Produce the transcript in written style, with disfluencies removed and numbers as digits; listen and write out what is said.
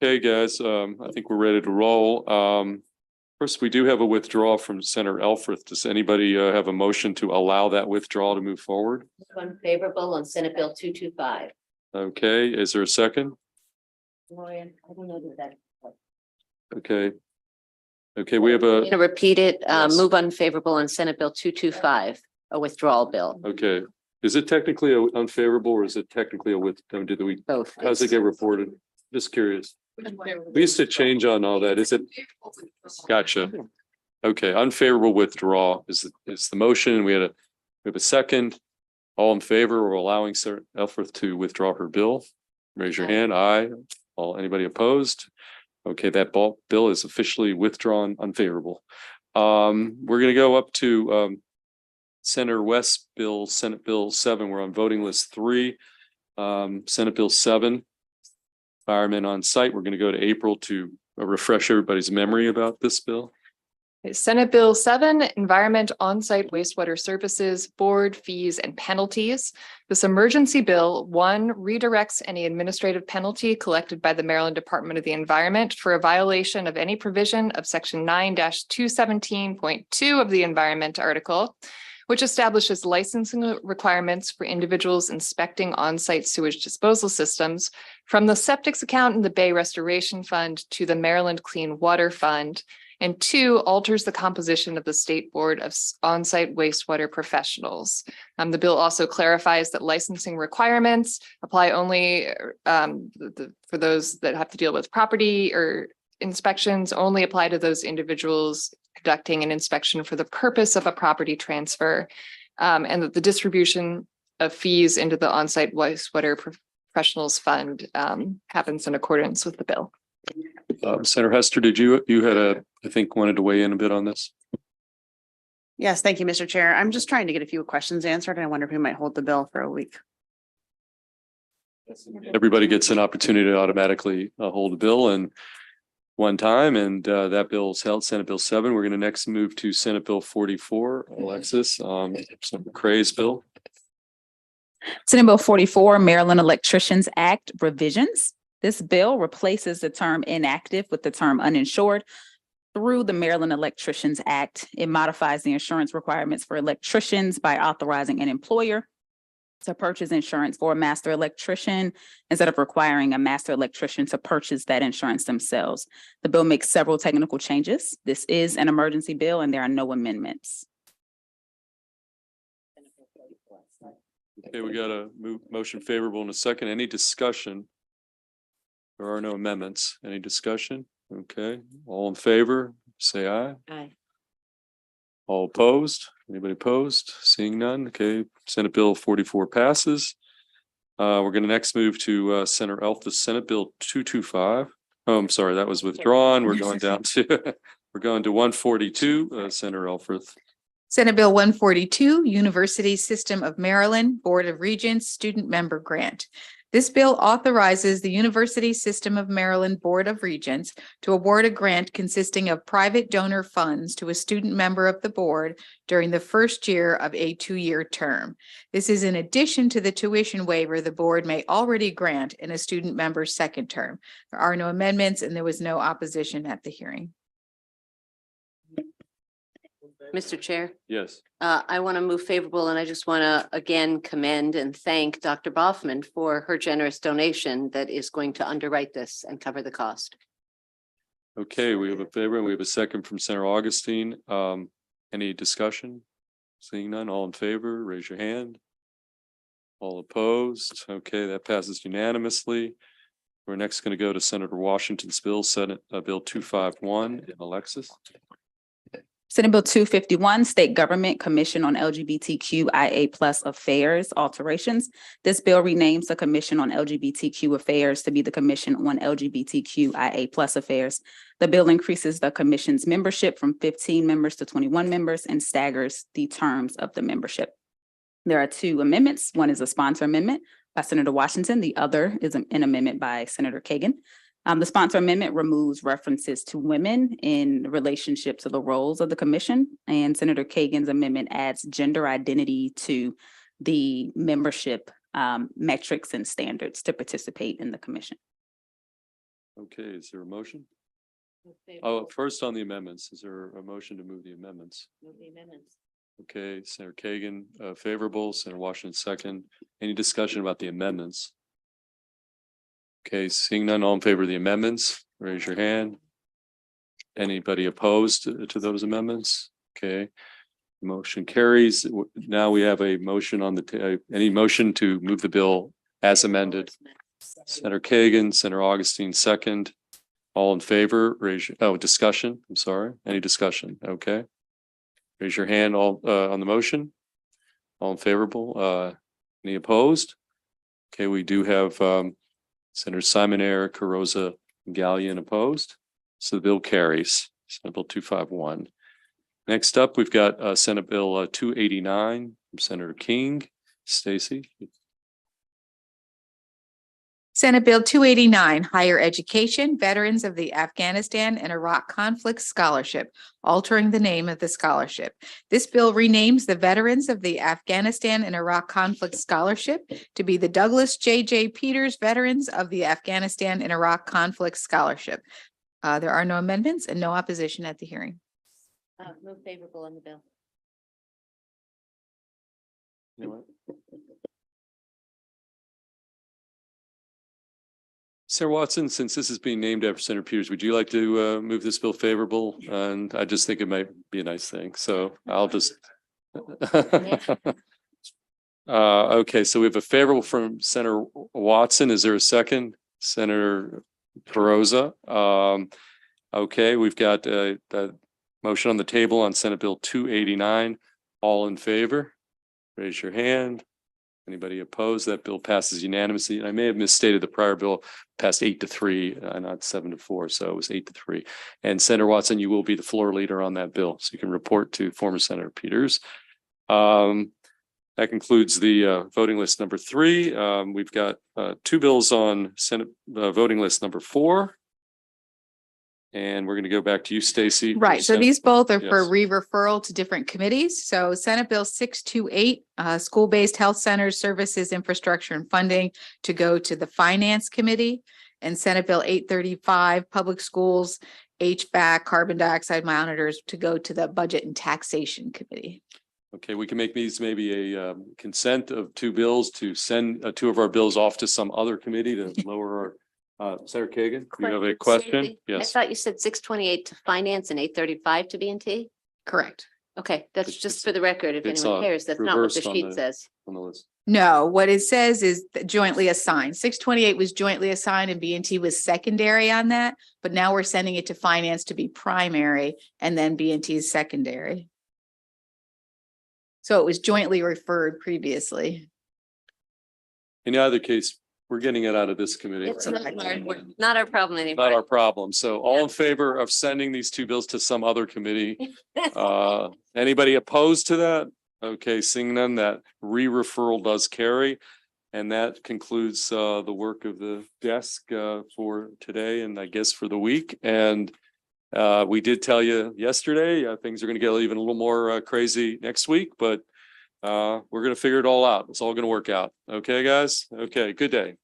Okay, guys, I think we're ready to roll. First, we do have a withdrawal from Senator Elfrith. Does anybody have a motion to allow that withdrawal to move forward? Unfavorable on Senate Bill 225. Okay, is there a second? Lorian, I don't know that. Okay. Okay, we have a, To repeat it, Yes. move unfavorable on Senate Bill 225, a withdrawal bill. okay. Is it technically unfavorable or is it technically a did we, Both. how's it get reported? Just curious. We used to change on all that. Is it? Gotcha. Okay, unfavorable withdrawal is the motion. We have a second. All in favor or allowing Senator Elfrith to withdraw her bill? Raise your hand. Aye. Anybody opposed? Okay, that bill is officially withdrawn unfavorable. We're gonna go up to Senator West bill, Senate Bill 7. We're on voting list 3. Senate Bill 7. Firemen on site. We're going to go to April to refresh everybody's memory about this bill. Senate Bill 7, Environment On-Site Wastewater Services, Board Fees and Penalties. This emergency bill, 1, redirects any administrative penalty collected by the Maryland Department of the Environment for a violation of any provision of Section 9-217.2 of the Environment Article, which establishes licensing requirements for individuals inspecting on-site sewage disposal systems from the septics account in the Bay Restoration Fund to the Maryland Clean Water Fund. And 2, alters the composition of the State Board of On-Site Wastewater Professionals. The bill also clarifies that licensing requirements apply only for those that have to deal with property or inspections, only apply to those individuals conducting an inspection for the purpose of a property transfer, and that the distribution of fees into the on-site wastewater professionals fund happens in accordance with the bill. Senator Hester, did you had I think wanted to weigh in a bit on this? Yes, thank you, Mr. Chair. I'm just trying to get a few questions answered, and I wonder if we might hold the bill for a week. Everybody gets an opportunity to automatically hold a bill and one time, and that bill is held. Senate Bill 7. We're going to next move to Senate Bill 44. Alexis, some Cray's bill. Senate Bill 44, Maryland Electricians Act revisions. This bill replaces the term inactive with the term uninsured through the Maryland Electricians Act. It modifies the insurance requirements for electricians by authorizing an employer to purchase insurance for a master electrician instead of requiring a master electrician to purchase that insurance themselves. The bill makes several technical changes. This is an emergency bill and there are no amendments. Okay, we got a motion favorable in a second. Any discussion? There are no amendments. Any discussion? Okay, all in favor, say aye. Aye. All opposed? Anybody opposed? Seeing none. Okay, Senate Bill 44 passes. We're going to next move to Senator Elfrith's Senate Bill 225. Oh, I'm sorry, that was withdrawn. We're going down to we're going to 142. Senator Elfrith. Senate Bill 142, University System of Maryland Board of Regents Student Member Grant. This bill authorizes the University System of Maryland Board of Regents to award a grant consisting of private donor funds to a student member of the board during the first year of a 2-year term. This is in addition to the tuition waiver the board may already grant in a student member's second term. There are no amendments and there was no opposition at the hearing. Mr. Chair, Yes. I want to move favorable, and I just want to again commend and thank Dr. Boffman for her generous donation that is going to underwrite this and cover the cost. Okay, we have a favor and we have a second from Senator Augustine. Any discussion? Seeing none, all in favor, raise your hand. All opposed. Okay, that passes unanimously. We're next going to go to Senator Washington's bill, Senate Bill 251. Alexis. Senate Bill 251, State Government Commission on LGBTQIA+ Affairs alterations. This bill renames the Commission on LGBTQ Affairs to be the Commission on LGBTQIA+ Affairs. The bill increases the commission's membership from 15 members to 21 members and staggers the terms of the membership. There are 2 amendments. One is a sponsor amendment by Senator Washington. The other is an amendment by Senator Kagan. The sponsor amendment removes references to women in relationship to the roles of the commission, and Senator Kagan's amendment adds gender identity to the membership metrics and standards to participate in the commission. Okay, is there a motion? Oh, first on the amendments, is there a motion to move the amendments? Okay, Senator Kagan, favorable, Senator Washington, second. Any discussion about the amendments? Okay, seeing none, all in favor of the amendments, raise your hand. Anybody opposed to those amendments? Okay. Motion carries. Now we have a motion on the, any motion to move the bill as amended. Senator Kagan, Senator Augustine, second. All in favor, raise your, oh, discussion, I'm sorry. Any discussion? Okay. Raise your hand all on the motion. All in favorable, any opposed? Okay, we do have Senator Simonaire, Carosa, Gallion opposed. So the bill carries. Senate Bill 251. Next up, we've got Senate Bill 289 from Senator King. Stacy. Senate Bill 289, Higher Education, Veterans of the Afghanistan and Iraq Conflict Scholarship, altering the name of the scholarship. This bill renames the Veterans of the Afghanistan and Iraq Conflict Scholarship to be the Douglas J.J. Peters Veterans of the Afghanistan and Iraq Conflict Scholarship. There are no amendments and no opposition at the hearing. Move favorable on the bill. You know what? Sarah Watson, since this is being named after Senator Peters, would you like to move this bill favorable? And I just think it might be a nice thing. So I'll just. Okay, so we have a favorable from Senator Watson. Is there a second? Senator Carosa. Okay, we've got a motion on the table on Senate Bill 289. All in favor? Raise your hand. Anybody opposed? That bill passes unanimously. And I may have misstated the prior bill passed 8-3, not 7-4. So it was 8-3. And Senator Watson, you will be the floor leader on that bill. So you can report to former Senator Peters. That concludes the voting list number 3. We've got 2 bills on Senate voting list number 4. And we're going to go back to you, Stacy. Right, so these both are for Yes. re-referral to different committees. So Senate Bill 628, School-Based Health Centers, Services, Infrastructure and Funding to go to the Finance Committee. And Senate Bill 835, Public Schools, HVAC, Carbon Dioxide Monitors to go to the Budget and Taxation Committee. Okay, we can make these maybe a consent of 2 bills to send 2 of our bills off to some other committee to lower our. Senator Kagan, do you have a question? I Yes. thought you said 628 to finance and 835 to B&T. Correct. Okay, that's It's- just for the record. If it's, anyone cares, that's not what the reversed on sheet the- says. On the list. No, what it says is jointly assigned. 628 was jointly assigned and B&T was secondary on that. But now we're sending it to finance to be primary and then B&T is secondary. So it was jointly referred previously. In either case, we're getting it out of this committee. It's not our problem anymore. Not our problem. So all in favor of sending these 2 bills to some other committee? Anybody opposed to that? Okay, seeing none, that re-referral does carry. And that concludes the work of the desk for today and I guess for the week. And we did tell you yesterday, things are going to get even a little more crazy next week, but we're going to figure it all out. It's all going to work out. Okay, guys? Okay, good day.